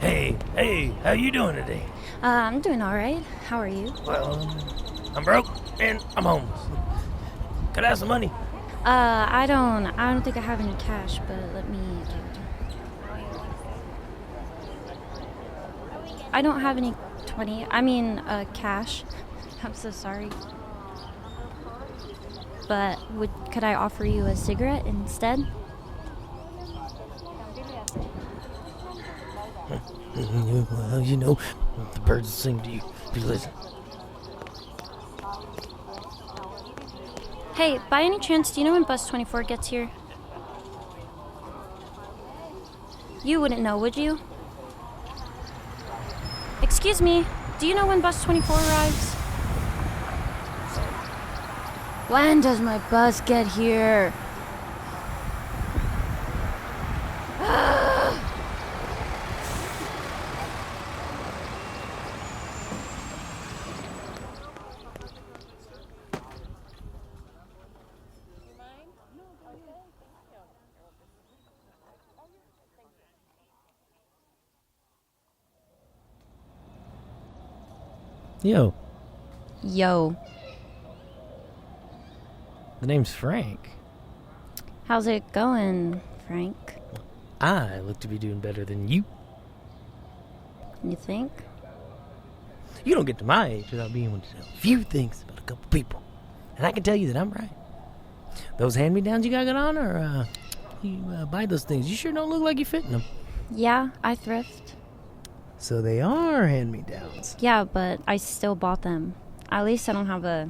Hey, how you doing today? I'm doing all right. How are you? Well, I'm broke and I'm homeless. Could I have some money? I don't think I have any cash, but let me give it to you. I don't have any cash. I'm so sorry. But could I offer you a cigarette instead? Well, you know, the birds sing to you. You listen. Hey, by any chance, do you know when bus 24 gets here? You wouldn't know, would you? Excuse me, do you know when bus 24 arrives? When does my bus get here? Yo, Yo, the name's Frank. how's it going, Frank? I look to be doing better than you. You think? You don't get to my age without being able to know a few things about a couple people. And I can tell you that I'm right. Those hand-me-downs you got on, or you buy those things, you sure don't look like you fit in them. Yeah, I thrift. So they are hand-me-downs. Yeah, but I still bought them. At least I don't have a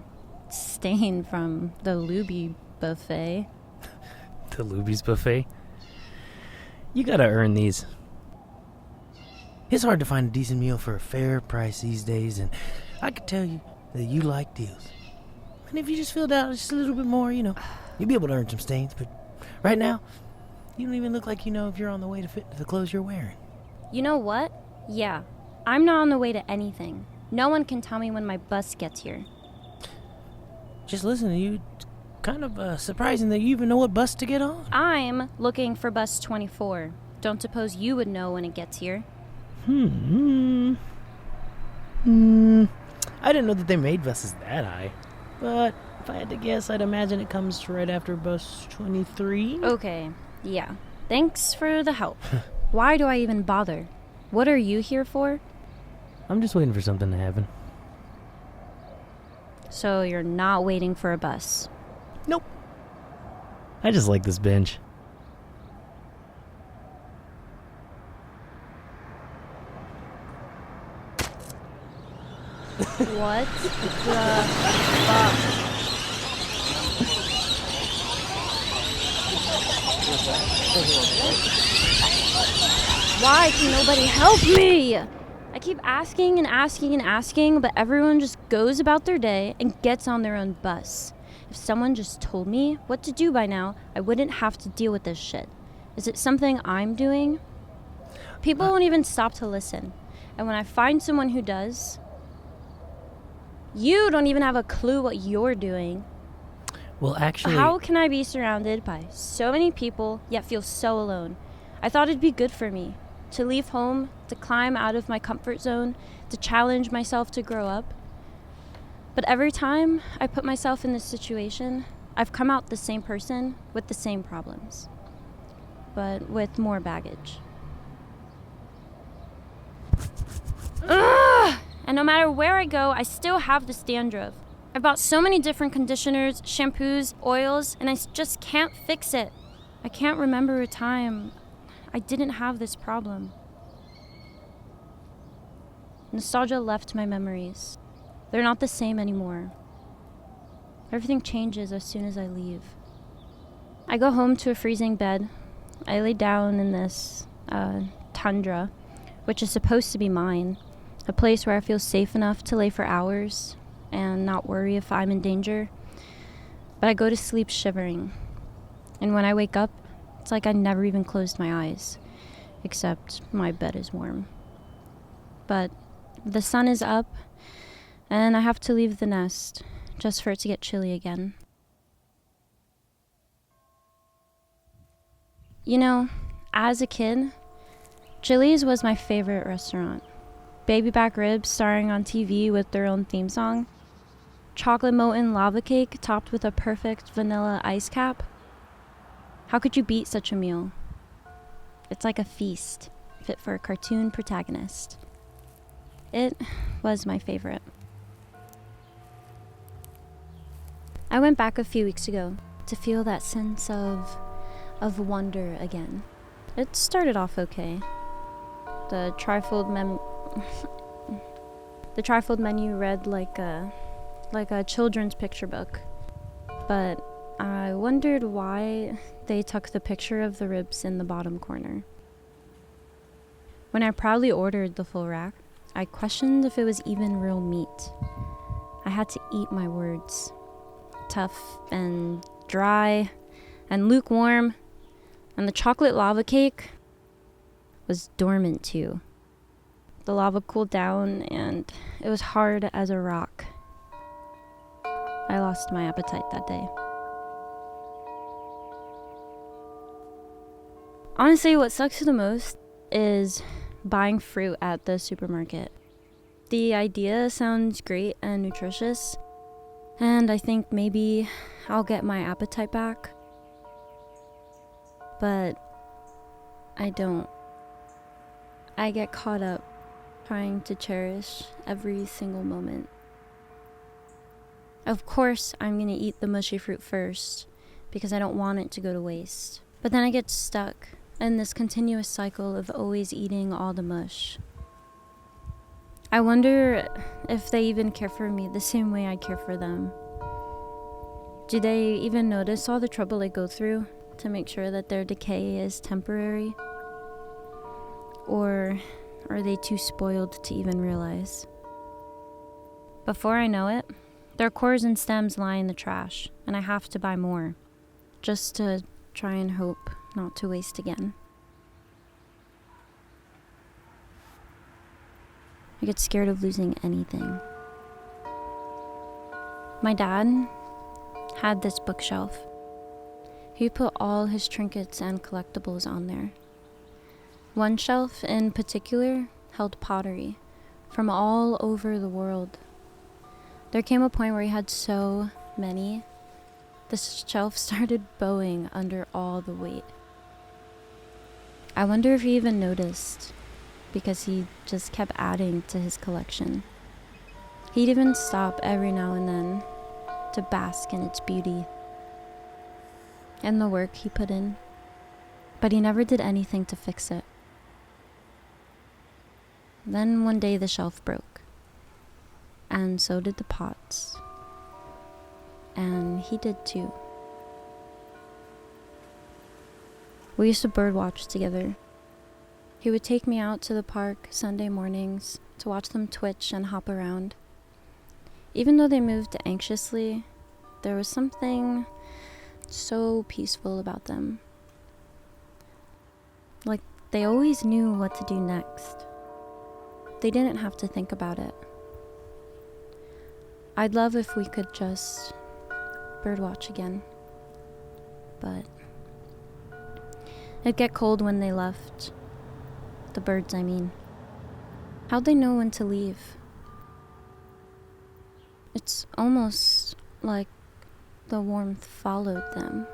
stain from the Luby buffet. The Luby's buffet? You gotta earn these. It's hard to find a decent meal for a fair price these days, and I can tell you that you like deals. And if you just filled out just a little bit more, you'll be able to earn some stains. But right now, you don't even look like you know if you're on the way to fit into the clothes you're wearing. You know what? Yeah, I'm not on the way to anything. No one can tell me when my bus gets here. Just listen to you. It's kind of surprising that you even know what bus to get on. I'm looking for bus 24. Don't suppose you would know when it gets here. I didn't know that they made buses that high. But if I had to guess, I'd imagine it comes right after bus 23. Okay, yeah. Thanks for the help. Why do I even bother? What are you here for? I'm just waiting for something to happen. So you're not waiting for a bus? Nope. I just like this bench. What the fuck? Why can nobody help me? I keep asking and asking and asking, but everyone just goes about their day and gets on their own bus. If someone just told me what to do by now, I wouldn't have to deal with this shit. Is it something I'm doing? People won't even stop to listen. And when I find someone who does, you don't even have a clue what you're doing. Well, actually... How can I be surrounded by so many people, yet feel so alone? I thought it'd be good for me to leave home, to climb out of my comfort zone, to challenge myself to grow up. But every time I put myself in this situation, I've come out the same person with the same problems, but with more baggage. Ugh! And no matter where I go, I still have this dandruff. I bought so many different conditioners, shampoos, oils, and I just can't fix it. I can't remember a time I didn't have this problem. Nostalgia left my memories. They're not the same anymore. Everything changes as soon as I leave. I go home to a freezing bed. I lay down in this tundra, which is supposed to be mine. A place where I feel safe enough to lay for hours and not worry if I'm in danger. But I go to sleep shivering. And when I wake up, it's like I never even closed my eyes, except my bed is warm. But the sun is up, and I have to leave the nest just for it to get chilly again. You know, as a kid, Chili's was my favorite restaurant. Baby back ribs starring on TV with their own theme song. Chocolate molten lava cake topped with a perfect vanilla ice cap. How could you beat such a meal? It's like a feast, fit for a cartoon protagonist. It was my favorite. I went back a few weeks ago to feel that sense of wonder again. It started off okay. The trifold menu read like a children's picture book, but I wondered why they tuck the picture of the ribs in the bottom corner. When I proudly ordered the full rack, I questioned if it was even real meat. I had to eat my words. Tough and dry and lukewarm, and the chocolate lava cake was dormant too. The lava cooled down and it was hard as a rock. I lost my appetite that day. Honestly, what sucks the most is buying fruit at the supermarket. The idea sounds great and nutritious, and I think maybe I'll get my appetite back. But I don't. I get caught up trying to cherish every single moment. Of course, I'm gonna eat the mushy fruit first because I don't want it to go to waste. But then I get stuck in this continuous cycle of always eating all the mush. I wonder if they even care for me the same way I care for them. Do they even notice all the trouble I go through to make sure that their decay is temporary? Or are they too spoiled to even realize? Before I know it, their cores and stems lie in the trash, and I have to buy more, just to try and hope not to waste again. I get scared of losing anything. My dad had this bookshelf. He put all his trinkets and collectibles on there. One shelf in particular held pottery from all over the world. There came a point where he had so many, the shelf started bowing under all the weight. I wonder if he even noticed, because he just kept adding to his collection. He'd even stop every now and then to bask in its beauty and the work he put in, but he never did anything to fix it. Then one day the shelf broke, and so did the pots, and he did too. We used to birdwatch together. He would take me out to the park Sunday mornings to watch them twitch and hop around. Even though they moved anxiously, there was something so peaceful about them. Like they always knew what to do next. They didn't have to think about it. I'd love if we could just birdwatch again. But it'd get cold when they left. The birds, I mean. How'd they know when to leave? It's almost like the warmth followed them.